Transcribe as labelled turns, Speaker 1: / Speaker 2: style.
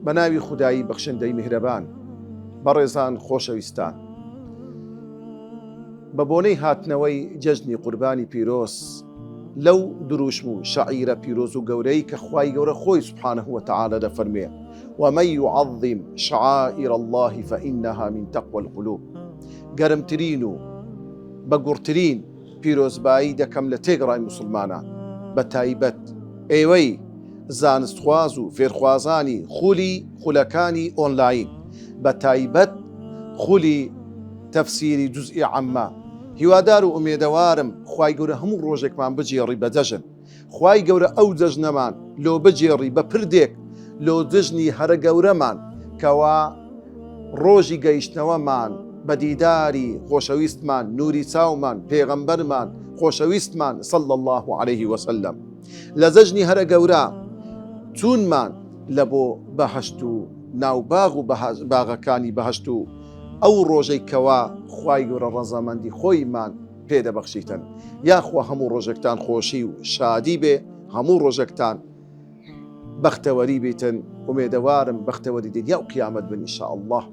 Speaker 1: بەناوی خودایی بەخشندەی میهرەبان. بەڕێزان خۆشەویستان، بە بۆنەی هاتنەوەی جەژنی قوربانی پیرۆز لەو دروشم و شەعیرە پیرۆز و گەورەی کە خوای گەورە خۆی سوبحانەه وتەعالە دەفەرمێ ومن يعظم شعائر الله فإنها من تقوى القلوب. گەرمترین و بەگوڕترین پیرۆزبایی دەکەم لە تێگەڕای موسڵمانان، بە تایبەت ئێوەی زانستخواز و فێرخوازانی خولەکانی ئۆنلاین، بە تایبەت خولی تەفسیری جوزئی عەممە. هیوادار و ئومێدەوارم خوای گەورە هەموو ڕۆژێکمان بجێڕی بە جەژن. خوای گەورە ئەو جەژنەمان لۆ بجێڕی بە پردێک لۆ جژنی هەرە گەورەمان کەوا ڕۆژی گەیشتنەوەمان بە دیداری خۆشەویستمان، نوری چاومان، پێغەمبەرمان خۆشەویستمان صلی الله عليه وسلم. لە جەژنی هەرە گەورە چوونمان لە بۆ بەهەشت و ناوباغ و باغەکانی بەهەشت و ئەو ڕۆژەی کەوا خوای گەورە ڕەزامەندی خۆیمان پێدەبەخشیتن. یاخوا هەموو ڕۆژێکتان خۆشی و شادی بێ، هەموو ڕۆژێکتان بەختەوەری بیتن. ئومێدەوارم بەختەوەری دنیا و قیامەت بن ئینشاء الله.